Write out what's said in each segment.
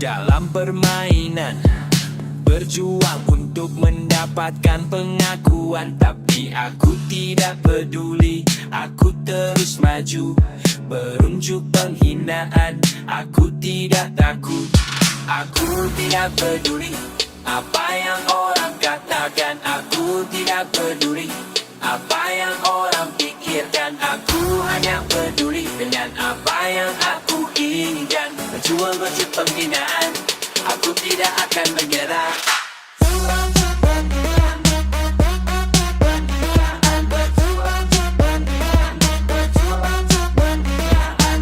dalam permainan, berjuang untuk mendapatkan pengakuan. Tapi aku tidak peduli, aku terus maju, berunjuk penghinaan, aku tidak takut. Aku tidak peduli apa yang orang katakan, aku tidak peduli apa yang orang pikirkan. Aku hanya peduli dengan apa yang aku inginkan, berjuang berjuang penghinaan, aku tidak akan menyerah.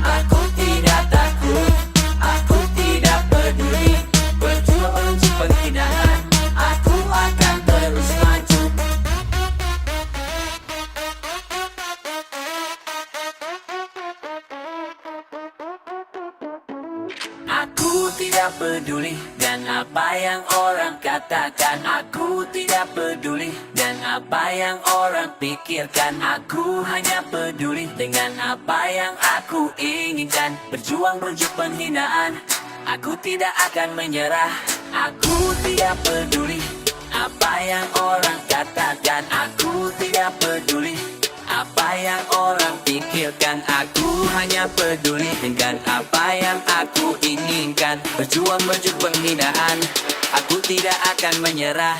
Aku tidak takut, aku tidak peduli, berjuang berjuang penghinaan, aku akan terus maju. Aku tidak peduli dengan apa yang orang katakan, aku tidak peduli dengan apa yang orang pikirkan. Aku hanya peduli dengan apa yang aku inginkan, berjuang berjuang penghinaan, aku tidak akan menyerah. Aku tidak peduli apa yang orang katakan, aku tidak peduli apa yang orang pikirkan. Aku hanya peduli dengan apa yang aku inginkan, berjuang berjuang penghinaan, aku tidak akan menyerah.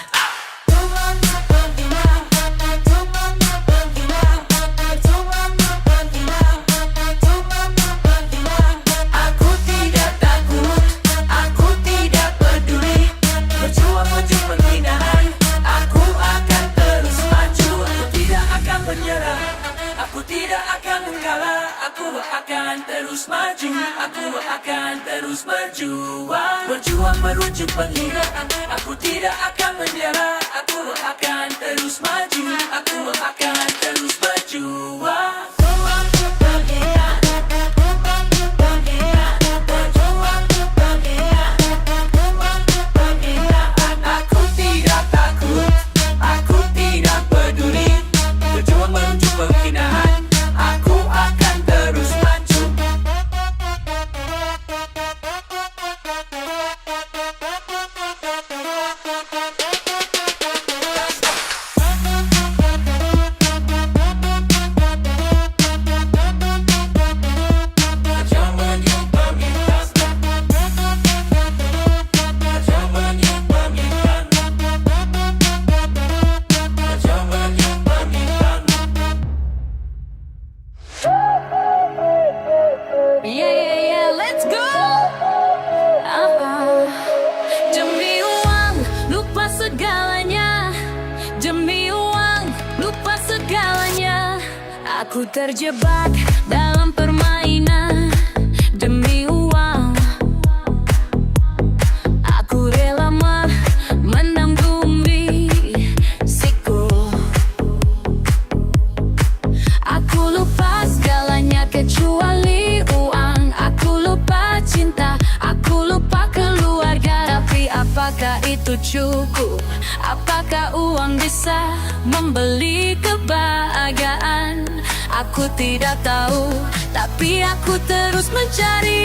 Aku tidak takut, aku tidak peduli, berjuang berjuang penghinaan, aku akan terus maju. Aku tidak akan menyerah, aku tidak akan mengalah, aku akan terus maju, aku akan terus berjuang. Berjuang merujuk penghinaan, aku tidak akan menyerah, aku akan terus maju, aku akan terus berjuang. Aku tidak takut, aku tidak peduli, berjuang menuju penghinaan, aku akan terus maju. Let's go. Demi uang, lupa segalanya. Demi uang, lupa segalanya. Aku terjebak dalam permainan. Demi uang, aku rela menanggung risiko. Aku lupa segalanya kecuali uang. Aku lupa cinta, aku lupa keluarga. Tapi apakah itu cukup? Apakah uang bisa membeli kebahagiaan? Aku tidak tahu, tapi aku terus mencari.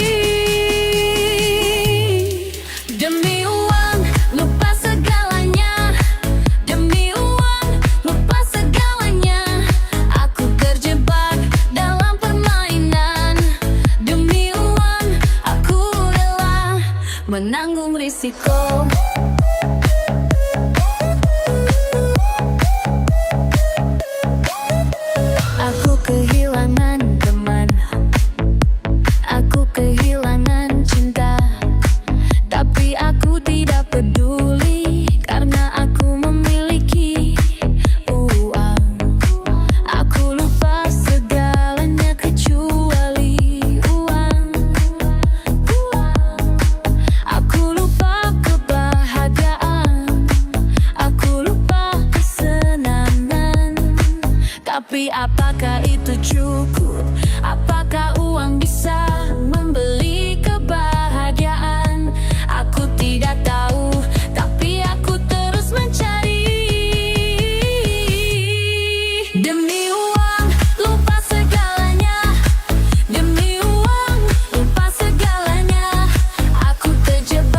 Demi uang, lupa segalanya. Demi uang, lupa segalanya. Aku terjebak dalam permainan. Demi uang, aku rela menanggung risiko. Aku kehilangan teman, aku kehilangan cinta, tapi aku tidak peduli karena aku memiliki uang. Aku lupa segalanya kecuali uang. Aku lupa kebahagiaan, aku lupa kesenangan. Tapi apakah itu cukup? Apakah uang bisa membeli kebahagiaan? Aku tidak tahu, tapi aku terus mencari. Demi uang, lupa segalanya. Demi uang, lupa segalanya. Aku terjebak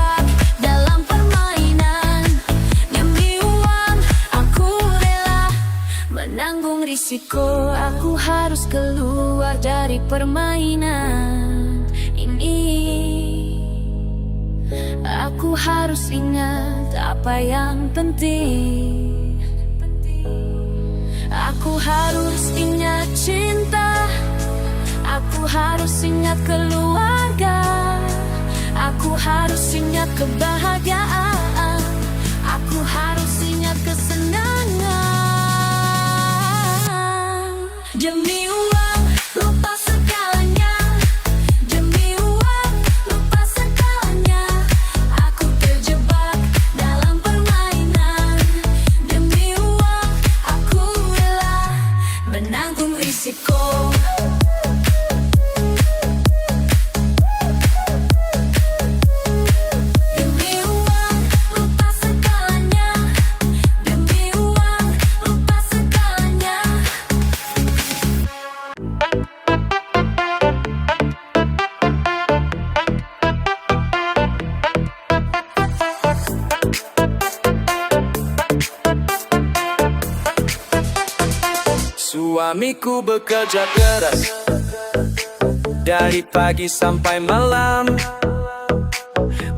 aku harus keluar dari permainan ini. Aku harus ingat apa yang penting. Aku harus ingat cinta. Aku harus ingat keluarga. Aku harus ingat kebahagiaan. Aku harus ingat kesenangan. Demi uang, lupa segalanya. Demi uang, lupa segalanya. Aku terjebak dalam permainan. Demi uang, aku rela menanggung risiko. Suamiku bekerja keras dari pagi sampai malam,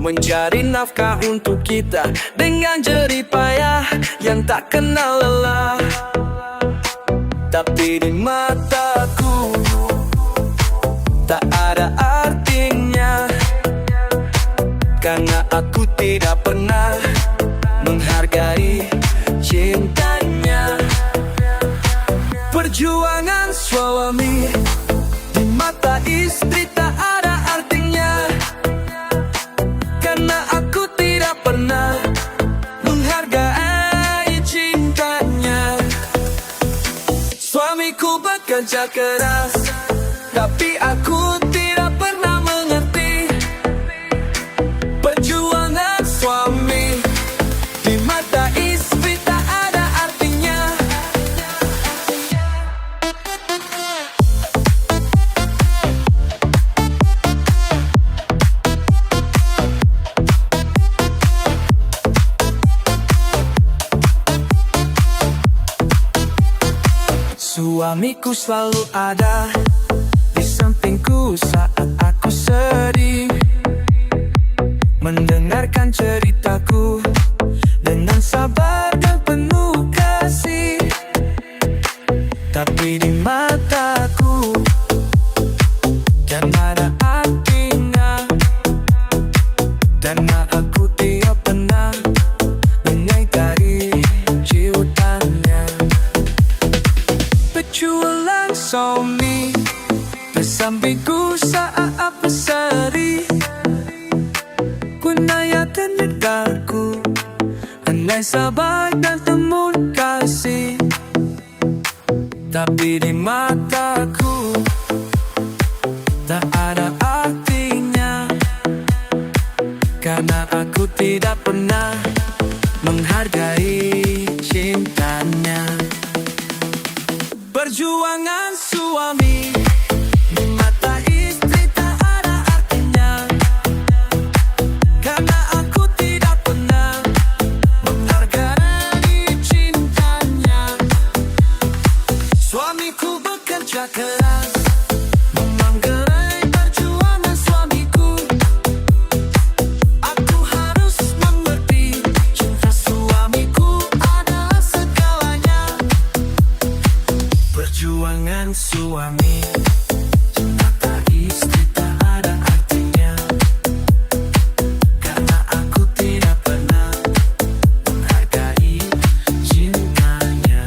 mencari nafkah untuk kita dengan jerih payah yang tak kenal lelah. Tapi di mataku tak ada artinya, karena aku tidak pernah menghargai cintanya. Perjuangan suami di mata istri tak ada artinya, karena aku tidak pernah menghargai cintanya. Suamiku bekerja keras, tapi aku tidak pernah mengerti perjuangan suami di mata istri tak ada artinya. Suamiku selalu ada di sampingku saat aku sedih, mendengarkan ceritaku dengan sabar dan penuh kasih. Tapi di mataku tak ada artinya, karena aku tidak pernah menghargai cintanya. Perjuangan suami bersampingku saat aku sedih, gunanya tenagaku, andai sabar dan penuh kasih. Tapi di mataku tak ada artinya, karena aku tidak pernah menghargai cintanya. Perjuangan suami di mata istri tak ada artinya, karena aku tidak pernah menghargai cintanya. Suamiku bekerja keras, memanggerai perjuangan suamiku. Aku harus mengerti cinta suamiku adalah segalanya. Perjuangan suami di mata istri tak ada artinya, karena aku tidak pernah menghargai cintanya.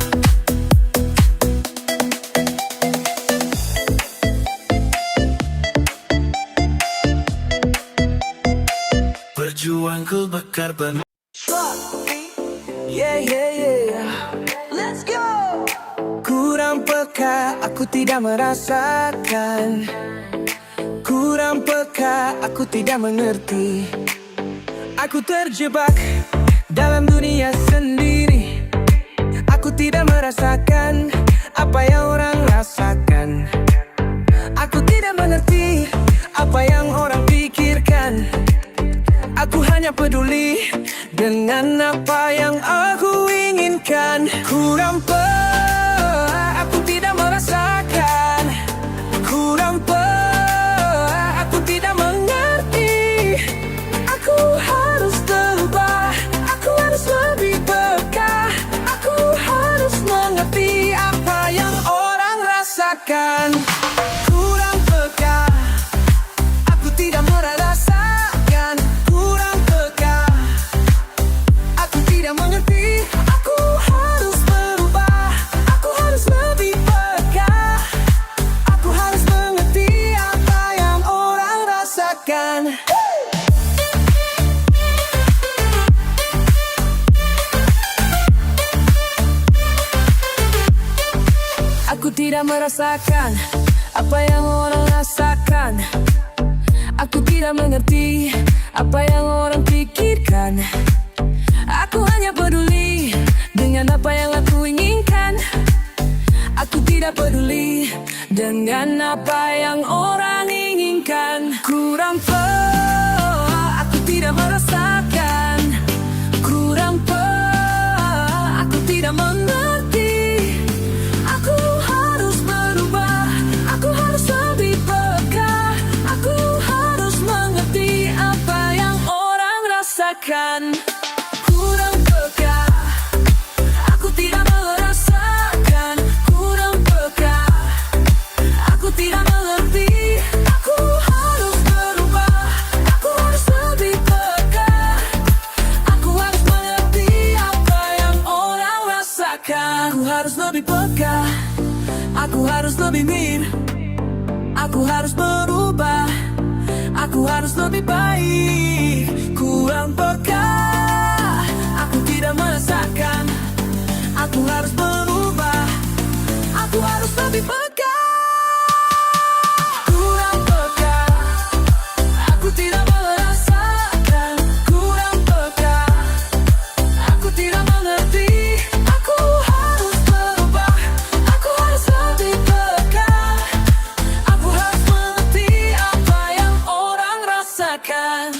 Perjuangku bakar ban. Yeah, yeah, yeah. Let's go. Kurang peka, aku tidak merasakan. Kurang peka, aku tidak mengerti. Aku terjebak dalam dunia sendiri. Aku tidak merasakan apa yang orang rasakan. Aku tidak mengerti apa yang orang pikirkan. Aku hanya peduli dengan apa yang aku inginkan. Kurang peka, aku tidak merasakan merasakan. Kurang peka, aku tidak merasakan. Kurang peka, aku tidak mengerti. Aku harus berubah, aku harus lebih peka. Aku harus mengerti apa yang orang rasakan. Aku tidak merasakan apa yang orang rasakan. Aku tidak mengerti apa yang orang pikirkan. Aku hanya peduli dengan apa yang aku inginkan. Aku tidak peduli dengan apa yang orang inginkan. Kurang peka, aku tidak merasakan. Kurang peka, aku tidak mengerti. Aku harus berubah, aku harus lebih peka. Aku harus mengerti apa yang orang rasakan. Kurang peka, aku tidak merasakan. Kurang peka, aku tidak mengerti. Aku harus berubah, aku harus lebih peka. Aku harus mengerti apa yang orang rasakan. Aku harus lebih peka, aku harus lebih mir. Aku harus berubah, aku harus lebih baik. Kurang peka, aku tidak merasakan. Aku harus berubah, aku harus lebih peka. Kurang peka, aku tidak merasakan. Kurang peka, aku tidak mengerti. Aku harus berubah, aku harus lebih peka. Aku harus mengerti apa yang orang rasakan.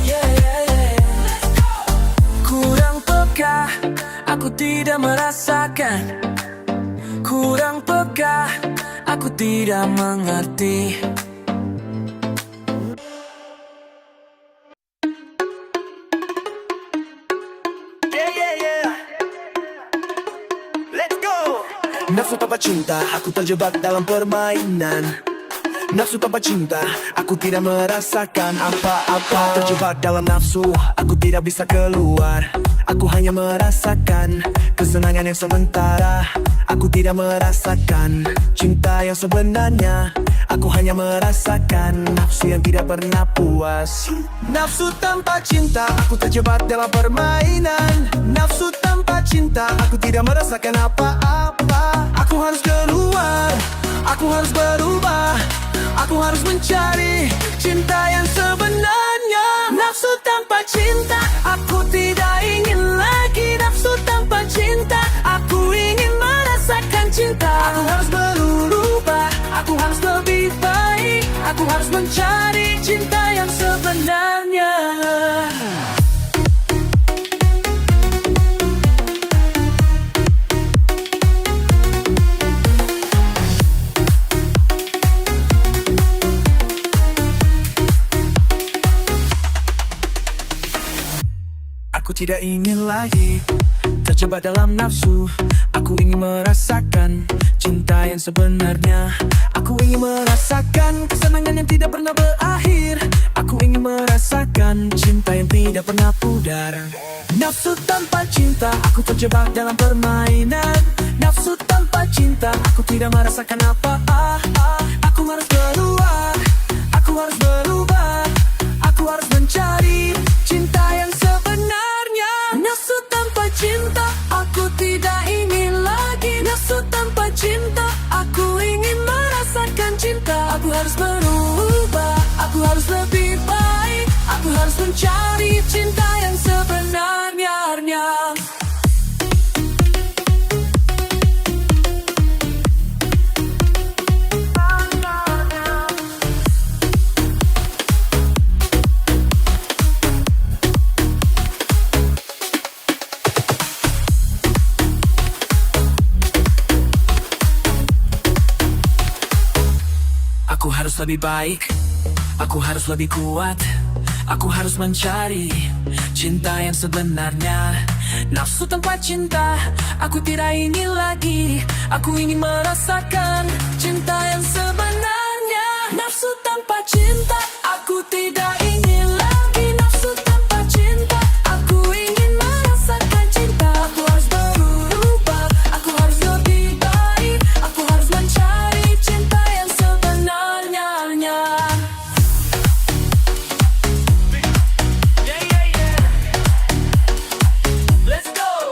Yeah, yeah, yeah. Kurang peka, aku tidak merasakan. Kurang peka, aku tidak mengerti. Yeah, yeah, yeah. Let's go. Nafsu tanpa cinta, aku terjebak dalam permainan. Nafsu tanpa cinta, aku tidak merasakan apa-apa. Terjebak dalam nafsu, aku tidak bisa keluar. Aku hanya merasakan kesenangan yang sementara. Aku tidak merasakan cinta yang sebenarnya. Aku hanya merasakan nafsu yang tidak pernah puas. Nafsu tanpa cinta, aku terjebak dalam permainan. Nafsu tanpa cinta, aku tidak merasakan apa-apa. Aku harus keluar, aku harus berubah. Aku harus mencari cinta yang sebenarnya. Nafsu tanpa cinta, aku tidak ingin lagi. Nafsu tanpa cinta, aku ingin merasakan cinta. Aku harus berubah, aku harus lebih baik. Aku harus mencari cinta yang sebenarnya. Aku tidak ingin lagi terjebak dalam nafsu. Aku ingin merasakan cinta yang sebenarnya. Aku ingin merasakan kesenangan yang tidak pernah berakhir. Aku ingin merasakan cinta yang tidak pernah pudar. Nafsu tanpa cinta, aku terjebak dalam permainan. Nafsu tanpa cinta, aku tidak merasakan apa-apa. Aku harus keluar, aku harus berubah. Aku harus mencari cinta yang sebenarnya. Nafsu tanpa cinta, aku tidak ingin lagi. Nafsu tanpa cinta, aku ingin merasakan cinta. Aku harus berubah, aku harus lebih baik. Aku harus mencari cinta yang sebenarnya. Aku harus lebih baik, aku harus lebih kuat. Aku harus mencari cinta yang sebenarnya. Nafsu tanpa cinta, aku tidak ingin lagi. Aku ingin merasakan cinta yang sebenarnya. Nafsu tanpa cinta, aku tidak ingin lagi. Nafsu tanpa cinta, aku ingin merasakan cinta. Aku harus berubah, aku harus lebih baik. Aku harus mencari cinta yang sebenarnya.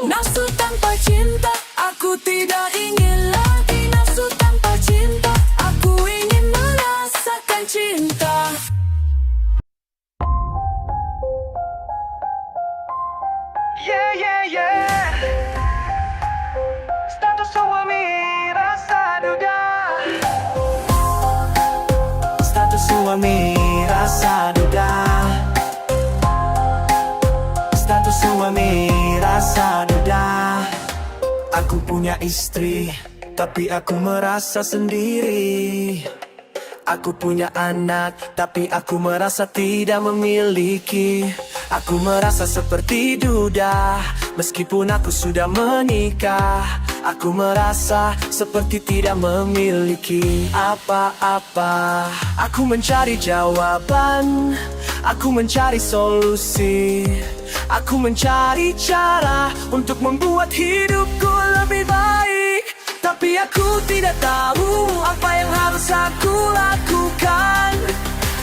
Nafsu tanpa cinta, aku tidak ingin lagi. Nafsu tanpa cinta, aku ingin merasakan cinta. Yeah, yeah, yeah. Status suami rasa duda. Status suami rasa duda. Status suami rasa duda. Aku punya istri, tapi aku merasa sendiri. Aku punya anak, tapi aku merasa tidak memiliki. Aku merasa seperti duda, meskipun aku sudah menikah. Aku merasa seperti tidak memiliki apa-apa. Aku mencari jawaban, aku mencari solusi. Aku mencari cara untuk membuat hidupku lebih baik. Tapi aku tidak tahu apa yang harus aku lakukan.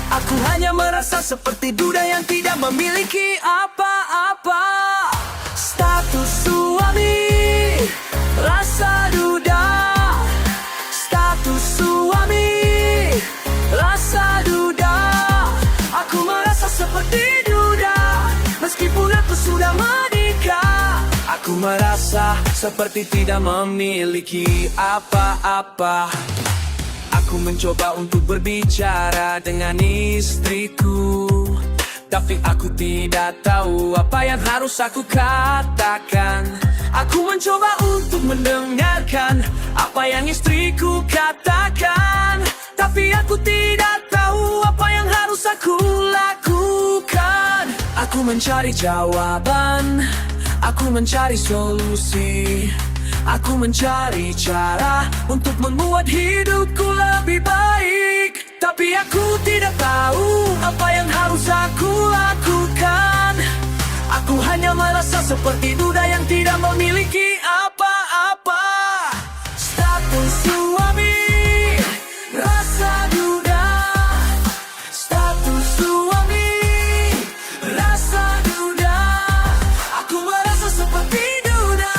Aku hanya merasa seperti duda yang tidak memiliki apa-apa. Status suami, rasa duda. Status suami, rasa duda. Aku merasa seperti duda, meskipun aku sudah menikah. Aku merasa seperti tidak memiliki apa-apa. Aku mencoba untuk berbicara dengan istriku, tapi aku tidak tahu apa yang harus aku katakan. Aku mencoba untuk mendengarkan apa yang istriku katakan, tapi aku tidak tahu apa yang harus aku lakukan. Aku mencari jawaban, aku mencari solusi. Aku mencari cara untuk membuat hidupku lebih baik. Tapi aku tidak tahu apa yang harus aku lakukan. Aku hanya merasa seperti duda yang tidak memiliki apa-apa. Status suami, rasa duda. Status suami, rasa duda. Aku merasa seperti duda,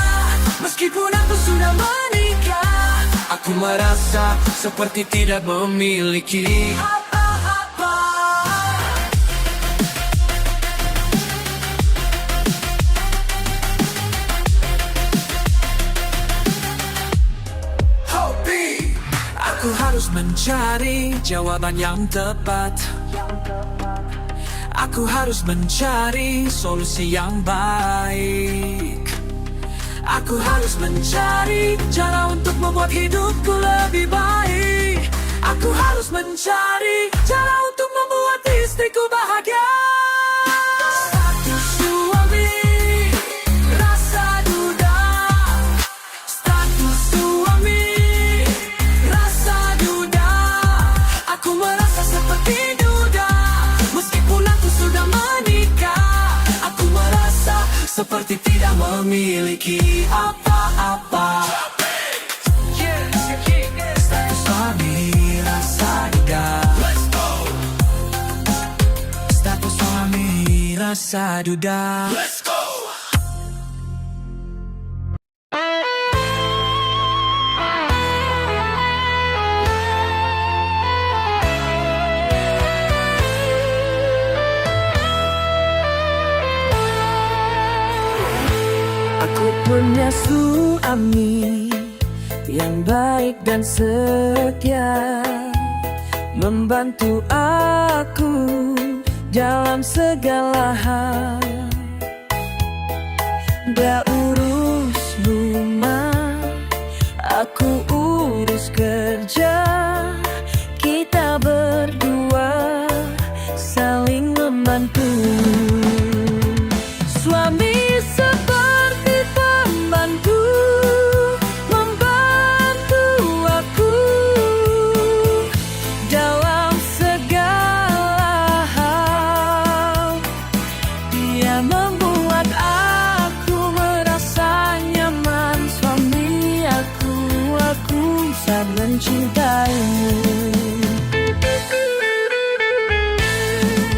meskipun aku sudah menikah. Aku merasa seperti tidak memiliki apa-apa. Hobi, aku harus mencari jawaban yang tepat. Aku harus mencari solusi yang baik. Aku harus mencari cara untuk membuat hidupku lebih baik. Aku harus mencari cara untuk membuat istriku bahagia. Status suami, rasa duda. Status suami, rasa duda. Aku merasa seperti duda, meskipun aku sudah menikah. Aku merasa seperti tidak memiliki apa-apa. Status suami, rasa duda. Status suami, rasa duda. Aku punya suami yang baik dan setia, membantu aku dalam segala hal. Dia urus rumah, aku urus kerja. Kita berdua saling membantu. Suami seperti saat mencintaimu.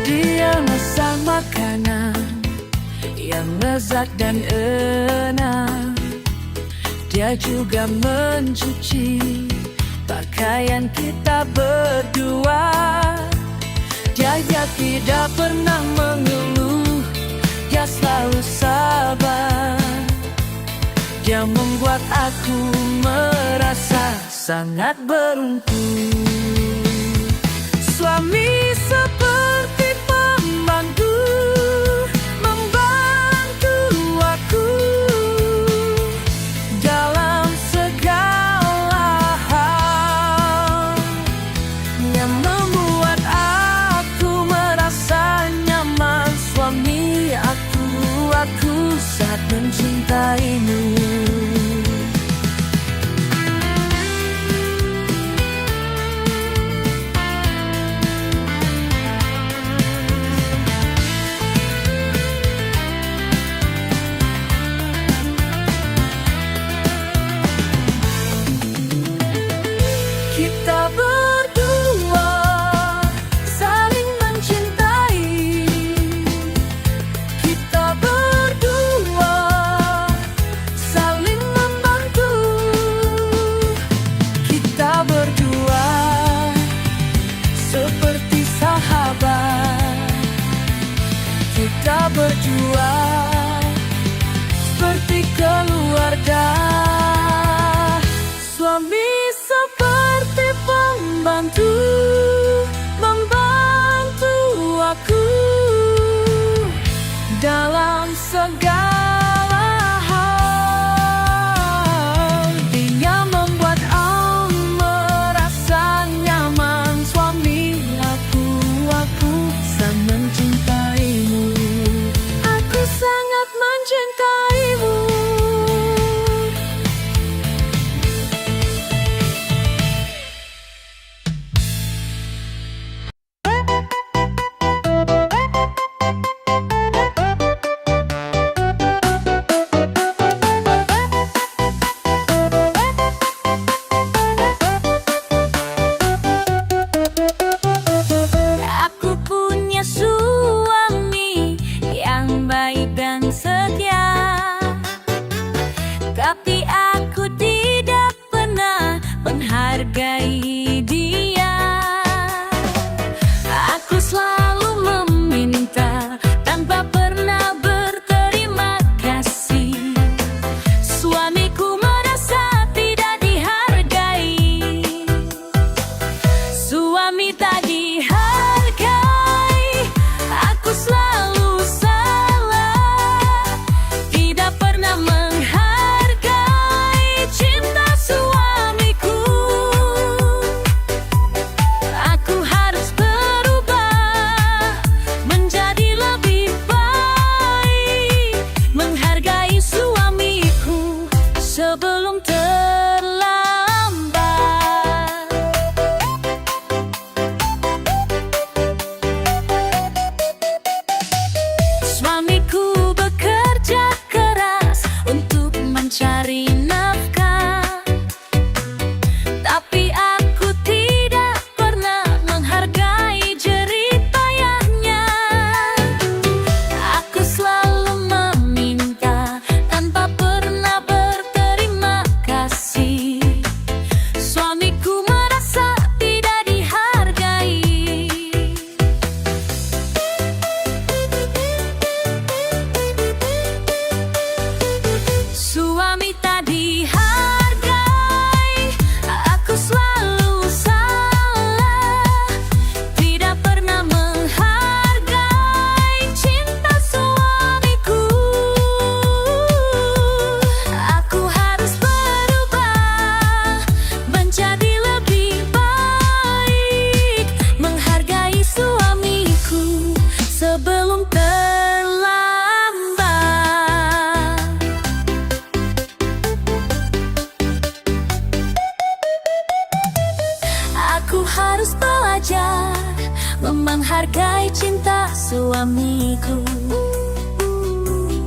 Dia masak makanan yang lezat dan enak. Dia juga mencuci pakaian kita berdua. Dia tidak pernah mengeluh, dia selalu sabar. Dia membuat aku merasa sangat beruntung. Suami seperti pembantu, membantu aku dalam segala hal, yang membuat aku merasa nyaman. Suami aku saat mencintaimu. Kita berdua saling mencintai. Kita berdua saling membantu. Kita berdua seperti sahabat. Kita berdua seperti keluarga. Suami seperti pembantu, membantu aku dalam segala hal. Dia membuat aku merasa nyaman. Suami aku sangat mencintaimu. Aku sangat mencintaimu. Aku punya suami yang baik dan setia, tapi aku tidak pernah menghargai dia. Aku selalu meminta tanpa pernah berterima kasih. Suamiku merasa tidak dihargai. Suami tak dihargai, aku selalu salah. Tidak pernah menghargai cinta suamiku. Aku harus berubah menjadi lebih baik, menghargai suamiku sebelum terlambat. Suamiku bekerja keras untuk mencari nafkah, tapi aku tidak pernah menghargai jerih payahnya. Aku selalu meminta tanpa pernah berterima kasih. Suamiku merasa tidak dihargai. Suami tak dihargai, aku selalu salah. Tidak pernah menghargai cinta suamiku. Aku harus berubah menjadi lebih baik, menghargai suamiku sebelum terlambat. Aku harus belajar menghargai cinta suamiku.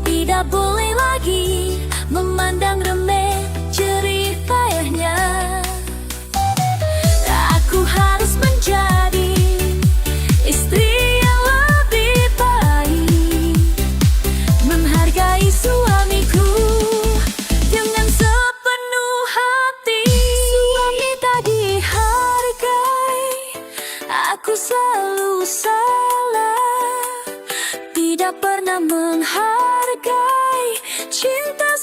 Tidak boleh lagi memandang remeh jerih payahnya. tak pernah menghargai cinta